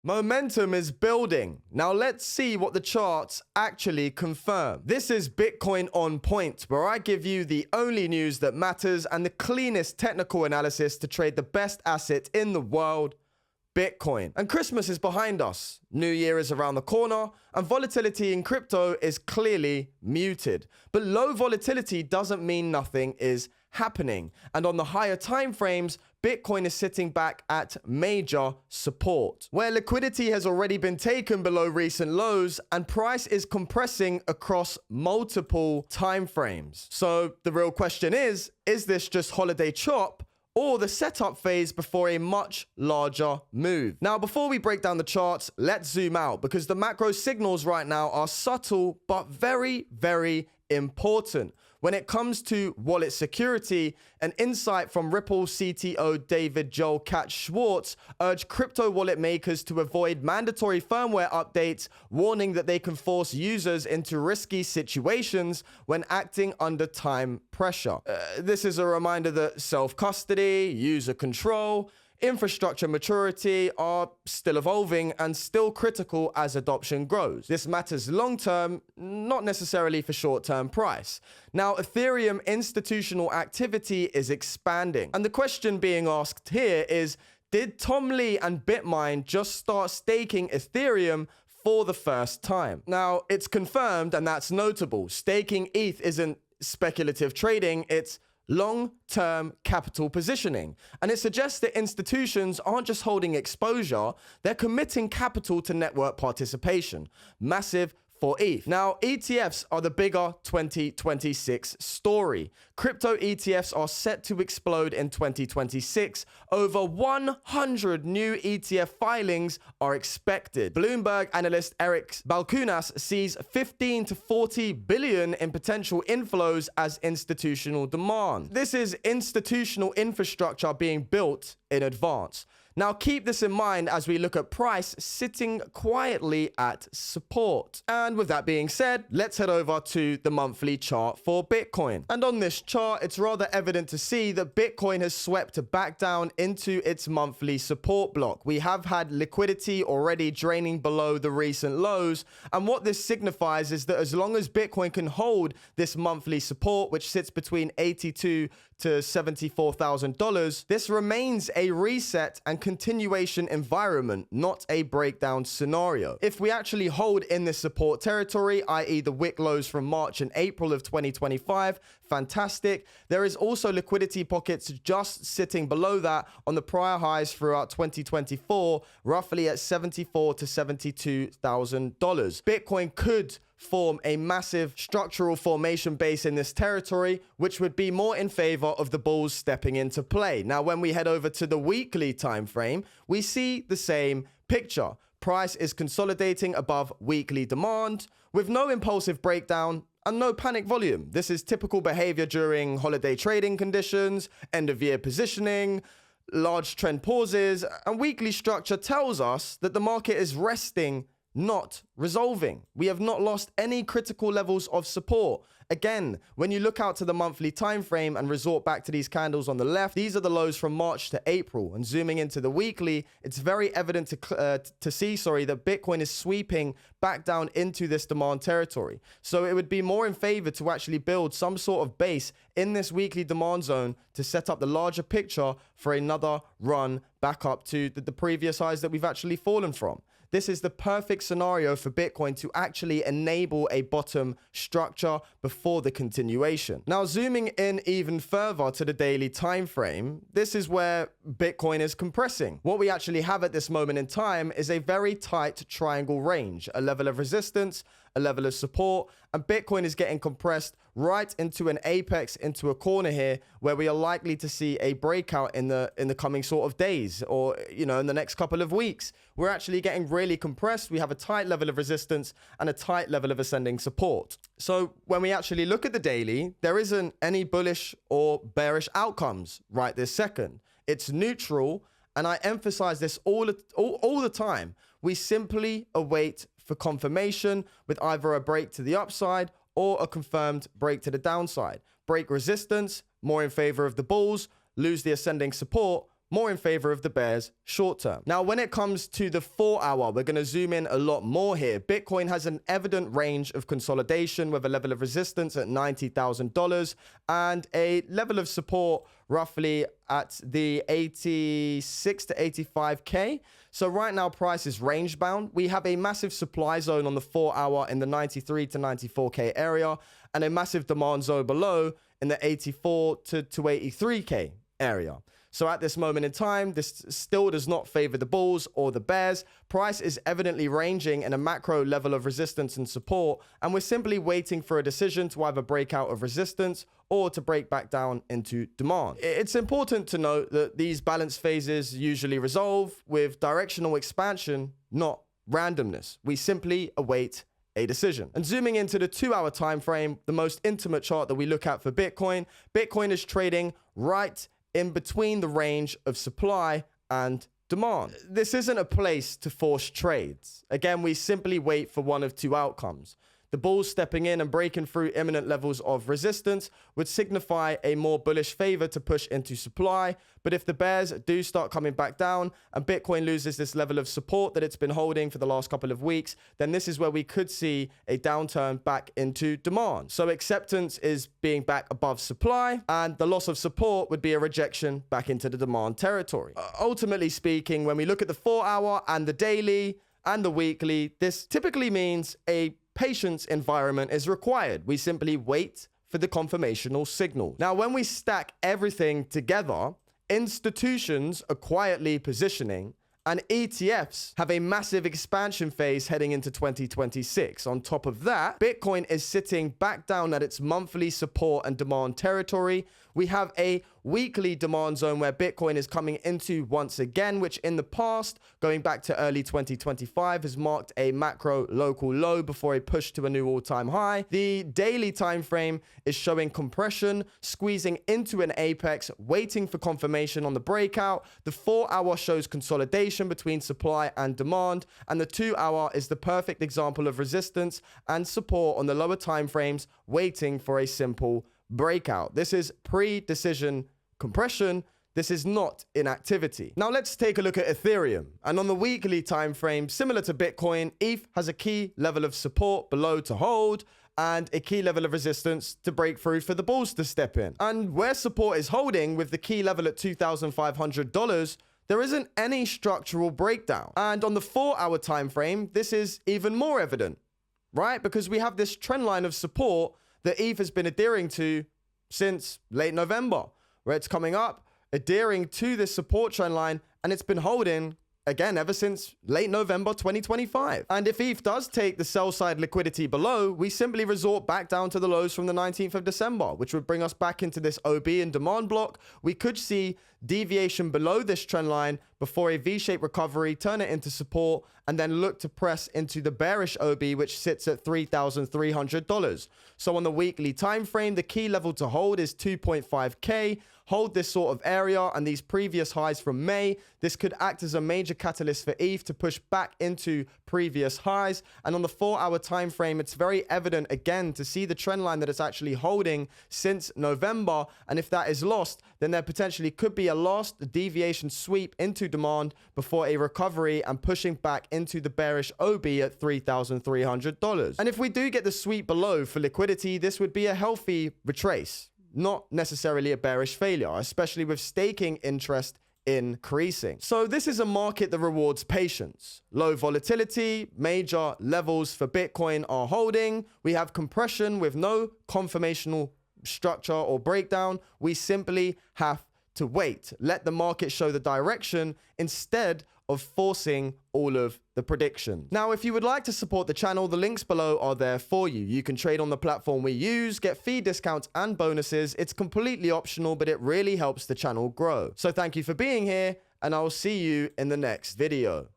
Momentum is building. Now let's see what the charts actually confirm. This is Bitcoin on Point, where I give you the only news that matters and the cleanest technical analysis to trade the best asset in the world, Bitcoin. And Christmas is behind us. New Year is around the corner, and volatility in crypto is clearly muted. But low volatility doesn't mean nothing is happening. And on the higher time frames, Bitcoin is sitting back at major support, where liquidity has already been taken below recent lows and price is compressing across multiple time frames. So the real question is this just holiday chop or the setup phase before a much larger move? Now, before we break down the charts, let's zoom out because the macro signals right now are subtle but very, very important. When it comes to wallet security, an insight from Ripple CTO David Joel Katz Schwartz urged crypto wallet makers to avoid mandatory firmware updates, warning that they can force users into risky situations when acting under time pressure. This is a reminder that self-custody, user control, infrastructure maturity are still evolving and still critical as adoption grows. This matters long-term, not necessarily for short-term price. Now, Ethereum institutional activity is expanding. And the question being asked here is, did Tom Lee and Bitmine just start staking Ethereum for the first time? Now, it's confirmed, and that's notable. Staking ETH isn't speculative trading, it's long-term capital positioning. And it suggests that institutions aren't just holding exposure, they're committing capital to network participation. Massive for ETH. Now, ETFs are the bigger 2026 story. Crypto ETFs are set to explode in 2026. Over 100 new ETF filings are expected. Bloomberg analyst Eric Balchunas sees 15 to 40 billion in potential inflows as institutional demand. This is institutional infrastructure being built in advance. Now, keep this in mind as we look at price sitting quietly at support. And with that being said, let's head over to the monthly chart for Bitcoin. And on this chart, it's rather evident to see that Bitcoin has swept back down into its monthly support block. We have had liquidity already draining below the recent lows. And what this signifies is that as long as Bitcoin can hold this monthly support, which sits between $82,000 to $74,000, this remains a reset and continuation environment, not a breakdown scenario. If we actually hold in this support territory, i.e. the wick lows from March and April of 2025, fantastic. There is also liquidity pockets just sitting below that on the prior highs throughout 2024, roughly at $74,000 to $72,000. Bitcoin could form a massive structural formation base in this territory, which would be more in favor of the bulls stepping into play. Now, when we head over to the weekly time frame, we see the same picture. Price is consolidating above weekly demand with no impulsive breakdown and no panic volume. This is typical behavior during holiday trading conditions, end of year positioning, large trend pauses, and weekly structure tells us that the market is resting, not resolving. We have not lost any critical levels of support. Again, when you look out to the monthly time frame and resort back to these candles on the left, these are the lows from March to April. And zooming into the weekly, it's very evident to see that Bitcoin is sweeping back down into this demand territory. So it would be more in favor to actually build some sort of base in this weekly demand zone to set up the larger picture for another run back up to the previous highs that we've actually fallen from. This is the perfect scenario for Bitcoin to actually enable a bottom structure before the continuation. Now, zooming in even further to the daily time frame, this is where Bitcoin is compressing. What we actually have at this moment in time is a very tight triangle range, a level of resistance, a level of support, and Bitcoin is getting compressed right into an apex, into a corner here, where we are likely to see a breakout in the coming sort of days, or in the next couple of weeks. We're actually getting really compressed. We have a tight level of resistance and a tight level of ascending support. So when we actually look at the daily, there isn't any bullish or bearish outcomes right this second. It's neutral, and I emphasize this all the time. We simply await for confirmation with either a break to the upside or a confirmed break to the downside. Break resistance, more in favor of the bulls, lose the ascending support, more in favor of the bears short term. Now, when it comes to the 4 hour, we're going to zoom in a lot more here. Bitcoin has an evident range of consolidation with a level of resistance at $90,000 and a level of support roughly at the 86 to 85K. So right now, price is range bound. We have a massive supply zone on the 4 hour in the 93 to 94K area and a massive demand zone below in the 84 to 283K area. So at this moment in time, this still does not favor the bulls or the bears. Price is evidently ranging in a macro level of resistance and support, and we're simply waiting for a decision to either break out of resistance or to break back down into demand. It's important to note that these balance phases usually resolve with directional expansion, not randomness. We simply await a decision. And zooming into the 2 hour time frame, the most intimate chart that we look at for Bitcoin, Bitcoin is trading right in between the range of supply and demand. This isn't a place to force trades. Again, we simply wait for one of two outcomes. The bulls stepping in and breaking through imminent levels of resistance would signify a more bullish favor to push into supply. But if the bears do start coming back down and Bitcoin loses this level of support that it's been holding for the last couple of weeks, then this is where we could see a downturn back into demand. So acceptance is being back above supply, and the loss of support would be a rejection back into the demand territory. Ultimately speaking, when we look at the 4 hour and the daily and the weekly, this typically means a patience environment is required. We simply wait for the confirmational signal. Now, when we stack everything together, institutions are quietly positioning and ETFs have a massive expansion phase heading into 2026. On top of that, Bitcoin is sitting back down at its monthly support and demand territory. We have a weekly demand zone where Bitcoin is coming into once again, which in the past, going back to early 2025, has marked a macro local low before a push to a new all-time high. The daily time frame is showing compression, squeezing into an apex, waiting for confirmation on the breakout. The 4 hour shows consolidation between supply and demand, and the 2 hour is the perfect example of resistance and support on the lower time frames, waiting for a simple breakout. This is pre-decision compression. This is not inactivity. Now let's take a look at Ethereum. And on the weekly time frame, similar to Bitcoin, ETH has a key level of support below to hold and a key level of resistance to break through for the bulls to step in. And where support is holding with the key level at $2,500, there isn't any structural breakdown. And on the 4 hour time frame, this is even more evident, right? Because we have this trend line of support that ETH has been adhering to since late November, where it's coming up, adhering to this support trend line, and it's been holding again ever since late November 2025. And if ETH does take the sell side liquidity below, we simply resort back down to the lows from the 19th of December, which would bring us back into this OB and demand block. We could see deviation below this trend line before a V-shaped recovery, turn it into support, and then look to press into the bearish OB, which sits at $3,300. So on the weekly time frame, the key level to hold is 2.5K. Hold this sort of area and these previous highs from May. This could act as a major catalyst for ETH to push back into previous highs. And on the 4 hour time frame, it's very evident again to see the trend line that it's actually holding since November. And if that is lost, then there potentially could be a last deviation sweep into demand before a recovery and pushing back into the bearish OB at $3,300. And if we do get the sweep below for liquidity, this would be a healthy retrace, not necessarily a bearish failure, especially with staking interest increasing. So this is a market that rewards patience. Low volatility, major levels for Bitcoin are holding. We have compression with no confirmational structure or breakdown. We simply have to wait. Let the market show the direction instead of forcing all of the prediction. Now, if you would like to support the channel, the links below are there for you. You can trade on the platform we use, get fee discounts and bonuses. It's completely optional, but it really helps the channel grow. So thank you for being here, and I'll see you in the next video.